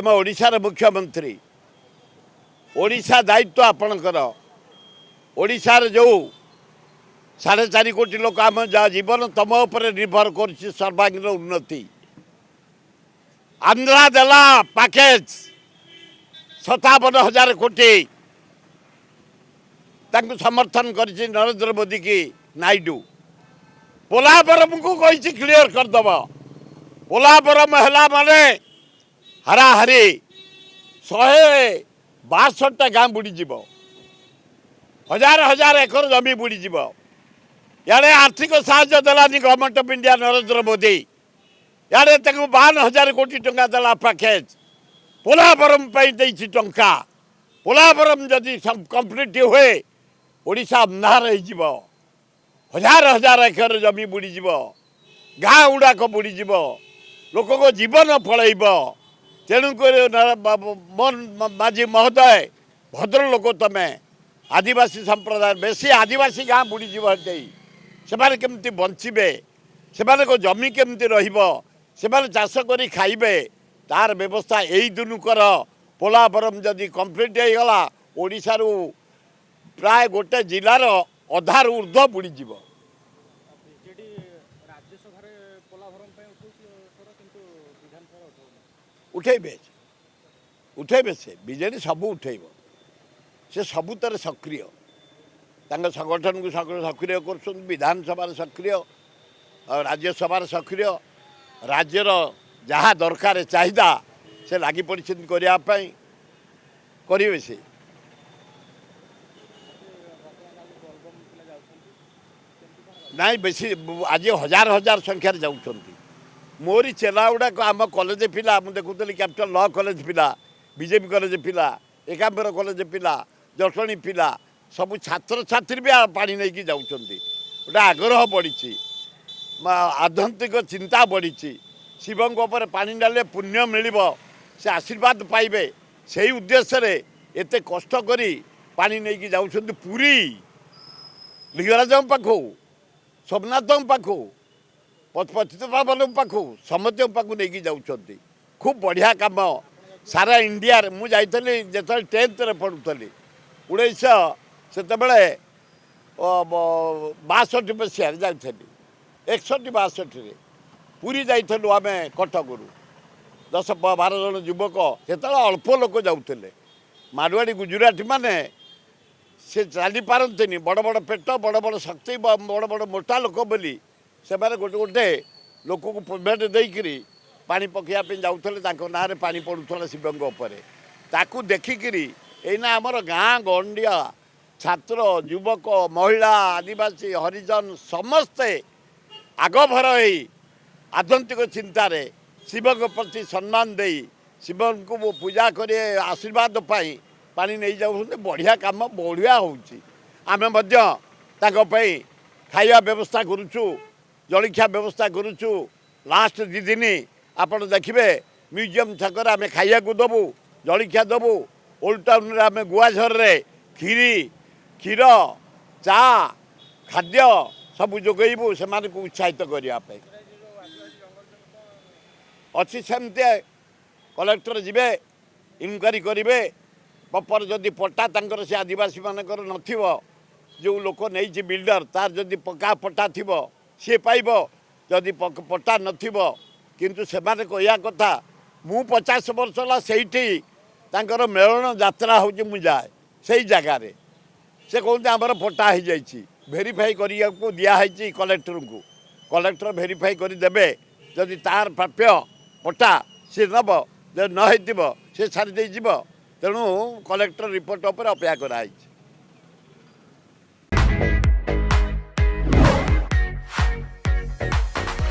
तुम ओडिशार मुख्यमंत्री ओडिशा दायित्व आपणकर ओडिशार जो 4.5 कोटी लोक आम जीवन तुम उपर निर्भर कर सर्वांगीन उन्नति आंध्रा देला पैकेज 57,000 कोटी समर्थन कर नरेंद्र मोदी की नायडू पोलावरम को कही क्लियर करदेव पोलावरम है माने हाराहारी 162टा गाँ बुड़ीज हजार हजार एकर जमी बुड़ीज यारे आर्थिक साहाय्य देलानी government of India Narendra Modi यारे 52,000 कोटी टंका देला पैकेज पोलावरम टंका पोलावरम जदि कंप्लीट हुए ओडिशा अंधार हो हजार हजार एकर जमी बुड़ीज गाँ गुड़ाक बुड़ीज लोक को जीवन पलैब तेणुक माझी महोदय भद्र लोक तमें आदिवासी संप्रदाय बेसी आदिवासी गाँ बुड़ीज से केमती बंचे से जमी केमती से चाष कर खाइबे तार व्यवस्था यही दुनुकर पोलावरम जदि कंप्लीट होगला ओडिशारू प्राय गोटे जिलार अधार ऊर्ध्व बुड़ीज उठेबे उठेबे से बीजेडी सबू उठेब से सबुतर सक्रिय संगठन को सक्रिय कर विधानसभा सक्रिय और राज्यसभा सक्रिय राज्यर जहाँ दरकार चाहिदा से लगी पड़ी करने करेंगे से नाई बेसी आज हजार हजार संख्यार जाऊँ मोरी चेला गुड़ाक आम कॉलेज पिला मुझे देखुली कैपिटल लॉ कॉलेज पिला बीजेपी कॉलेज पिला एकांबर कॉलेज पिला जटणी पिला सबू छात्र छात्री भी पानी नहीं कि जाऊँ गोटे आग्रह बढ़ी आध्यात्मिक चिंता बढ़ी शिवों पर पानी डाले पुण्य मिल से आशीर्वाद पाइबे से उद्देश्य एत कष्ट करी पानी नहीं कि जाऊँ पुरी लिंगराज पाखु सोमनाथ पाखु पतित पावन पाखु समस्त पाखु नहीं जाऊँ खूब बढ़िया कम सारा इंडिया मुझे जो 10th पढ़ुली 1962 मसीह जाइली 61-62 पुरी जाइलु आम कटक 10-12 जन युवक से अल्प लोक जाऊे मारवाड़ी गुजराती माने से चली पारती बड़ बड़ पेट बड़ बड़ शक्ति बड़ बड़ मोटा लोक बोली से गोटे गोटे लोक को पेमेंट देकरी पानी पकड़ापी जाऊे ना पानी पड़ूला शिवों ताकू देखिकी एना आमर गाँ गंडिया छात्र युवक महिला आदिवासी हरिजन समस्ते आगभर आध्यात्मिक चिंतार शिव प्रति सम्मान दे शिव को पूजा कर आशीर्वाद पाई पानी नहीं जाऊँ बढ़िया कम बढ़िया होमें खाଇବା व्यवस्था करुचु जलखिया व्यवस्था करुचु लास्ट 2 दिन आपड़ देखिए म्यूजियम छक आम खाया दबू जलखिया दबू ओल्ड टाउन आम गुआझर खीरी क्षीर चा खाद्य सब जोगेबू से उत्साहित करने अच्छी सेमती कलेक्टर जीवे इनक्वारी करेंगे प्रपर जदि पट्टा तंकर से आदिवासी मानकर नथिबो जो लोक नहीं बिल्डर तार जदि पक्का पट्टा थी सी पाइब जदि पट्टा नथिबो किंतु से कहया कथा मु 50 वर्ष है से मेलन यात्रा हो जाए से जगार से कहते आमर पट्टा हो जाए भेरीफाई कर दिखाई कलेक्टर को कलेक्टर भेरीफाई करदे जदि तार प्राप्य पट्टा सी नब जब न से छाड़ी तेणु कलेक्टर रिपोर्ट पर अपेक्षा कराई।